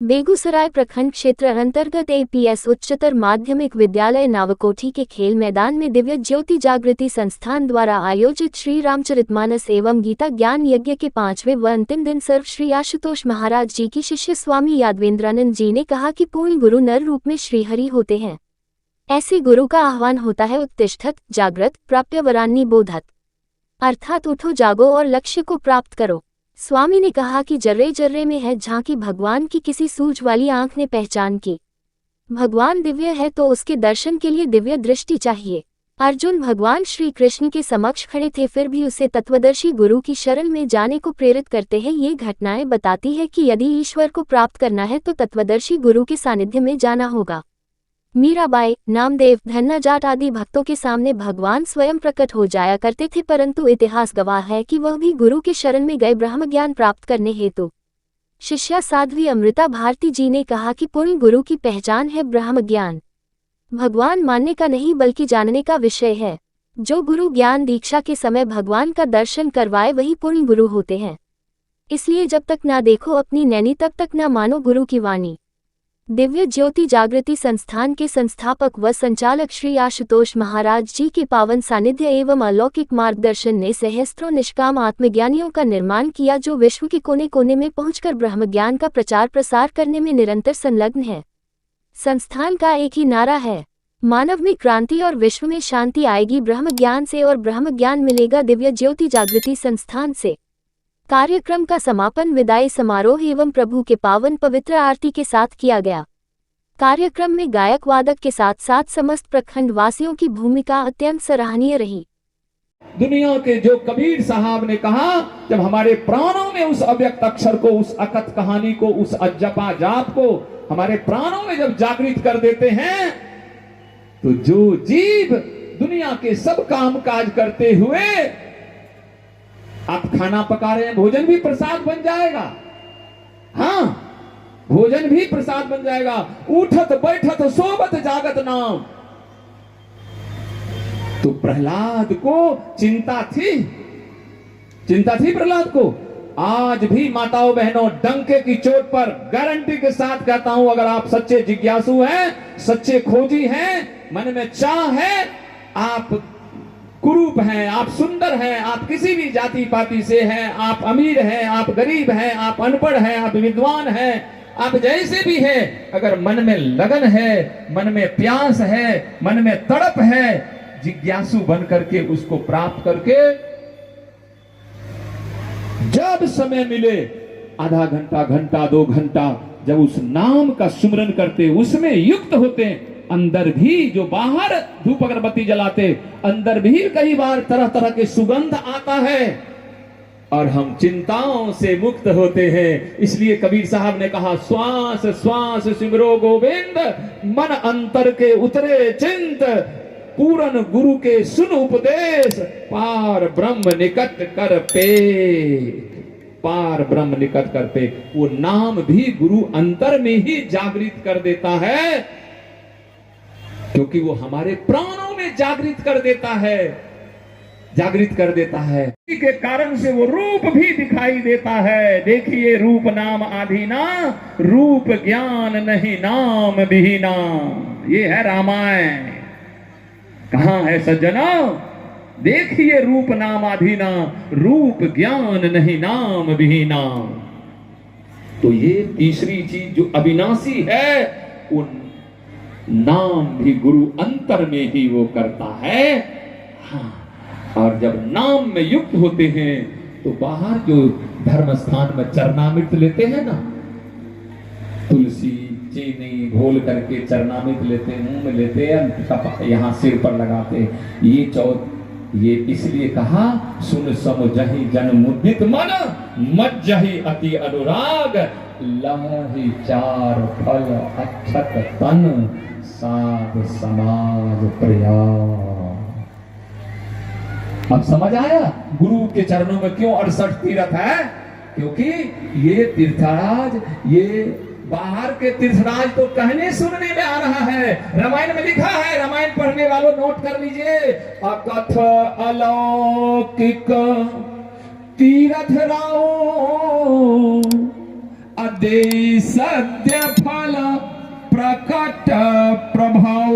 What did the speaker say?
बेगूसराय प्रखंड क्षेत्र अंतर्गत एपीएस उच्चतर माध्यमिक विद्यालय नावकोठी के खेल मैदान में दिव्य ज्योति जागृति संस्थान द्वारा आयोजित श्री रामचरितमानस एवं गीता ज्ञान यज्ञ के 5वें व अंतिम दिन सर्व श्री आशुतोष महाराज जी की शिष्य स्वामी यादवेंद्रानंद जी ने कहा कि पूर्ण गुरु नर रूप में श्रीहरि होते हैं। ऐसे गुरु का आह्वान होता है उत्तिष्ठत जागृत प्राप्य वरान्नी बोधत, अर्थात उठो जागो और लक्ष्य को प्राप्त करो। स्वामी ने कहा कि जर्रे जर्रे में है झांकी भगवान की किसी सूझ वाली आंख ने पहचान की। भगवान दिव्य है तो उसके दर्शन के लिए दिव्य दृष्टि चाहिए। अर्जुन भगवान श्री कृष्ण के समक्ष खड़े थे, फिर भी उसे तत्वदर्शी गुरु की शरण में जाने को प्रेरित करते हैं। ये घटनाएं बताती है कि यदि ईश्वर को प्राप्त करना है तो तत्वदर्शी गुरु के सानिध्य में जाना होगा। मीराबाई, नामदेव, धन्ना जाट आदि भक्तों के सामने भगवान स्वयं प्रकट हो जाया करते थे, परंतु इतिहास गवाह है कि वह भी गुरु के शरण में गए ब्रह्म ज्ञान प्राप्त करने हेतु। शिष्या साध्वी अमृता भारती जी ने कहा कि पूर्ण गुरु की पहचान है ब्रह्म ज्ञान। भगवान मानने का नहीं बल्कि जानने का विषय है। जो गुरु ज्ञान दीक्षा के समय भगवान का दर्शन करवाए वही पूर्ण गुरु होते हैं। इसलिए जब तक ना देखो अपनी नैनी तब तक ना मानो गुरु की वाणी। दिव्य ज्योति जागृति संस्थान के संस्थापक व संचालक श्री आशुतोष महाराज जी के पावन सानिध्य एवं अलौकिक मार्गदर्शन ने सहस्त्रों निष्काम आत्मज्ञानियों का निर्माण किया, जो विश्व के कोने कोने में पहुंचकर ब्रह्म ज्ञान का प्रचार प्रसार करने में निरंतर संलग्न है। संस्थान का एक ही नारा है, मानव में क्रांति और विश्व में शांति आएगी ब्रह्म ज्ञान से, और ब्रह्म ज्ञान मिलेगा दिव्य ज्योति जागृति संस्थान से। कार्यक्रम का समापन विदाई समारोह एवं प्रभु के पावन पवित्र आरती के साथ किया गया। कार्यक्रम में गायक वादक के साथ साथ समस्त प्रखंड वासियों की भूमिका अत्यंत सराहनीय रही। दुनिया के जो कबीर साहब ने कहा, जब हमारे प्राणों में उस अव्यक्त अक्षर को, उस अकथ कहानी को, उस अजपा जाप को हमारे प्राणों में जब जागृत कर देते हैं तो जो जीव दुनिया के सब काम काज करते हुए आप खाना पका रहे हैं, भोजन भी प्रसाद बन जाएगा। हाँ, भोजन भी प्रसाद बन जाएगा। उठत बैठत सोबत जागत नाम। तो प्रहलाद को चिंता थी प्रहलाद को। आज भी माताओं बहनों, डंके की चोट पर गारंटी के साथ कहता हूं, अगर आप सच्चे जिज्ञासु हैं, सच्चे खोजी हैं, मन में चाह है, आप कुरूप हैं, आप सुंदर हैं, आप किसी भी जाति पाति से हैं, आप अमीर हैं, आप गरीब हैं, आप अनपढ़ हैं, आप विद्वान हैं, आप जैसे भी हैं, अगर मन में लगन है, मन में प्यास है, मन में तड़प है, जिज्ञासु बन करके उसको प्राप्त करके जब समय मिले, आधा घंटा, घंटा, 2 घंटा, जब उस नाम का सुमरन करते, उसमें युक्त होते, अंदर भी जो बाहर धूप अगरबत्ती जलाते, अंदर भी कई बार तरह तरह के सुगंध आता है और हम चिंताओं से मुक्त होते हैं। इसलिए कबीर साहब ने कहा, श्वास श्वास सिमरो गोविंद, मन अंतर के उतरे चिंत, पूरन गुरु के सुन उपदेश, पार ब्रह्म निकट कर पे, पार ब्रह्म निकट कर पे। वो नाम भी गुरु अंतर में ही जागृत कर देता है, क्योंकि वो हमारे प्राणों में जागृत कर देता है, जागृत कर देता है। इसी के कारण से वो रूप भी दिखाई देता है। देखिए रूप नाम आधीना, रूप ज्ञान नहीं नाम बिहीना। ये है रामायण। कहां है सज्जना? देखिए रूप नाम आधीना, रूप ज्ञान नहीं नाम बिहीना। तो ये तीसरी चीज जो अविनाशी है, वो नाम भी गुरु अंतर में ही वो करता है। हाँ, और जब नाम में युक्त होते हैं तो बाहर जो धर्म स्थान में चरणामृत लेते हैं ना, तुलसी चीनी घोल करके चरणामृत लेते, मुंह में लेते हैं, यहाँ सिर पर लगाते। ये इसलिए कहा, सुन समझहि जन मुदित मन, मज्जहि अति अनुराग, लहि चार फल अक्षत तन, साध समाज प्रयाग। अब समझ आया गुरु के चरणों में क्यों 68 तीर्थ है? क्योंकि ये तीर्थराज, ये बाहर के तीर्थराज तो कहने सुनने में आ रहा है। रामायण में लिखा है, रामायण पढ़ने वालों नोट कर लीजिए, अकथ अलौकिक तीर्थ राओ अदे सद्य फल प्रकट प्रभाव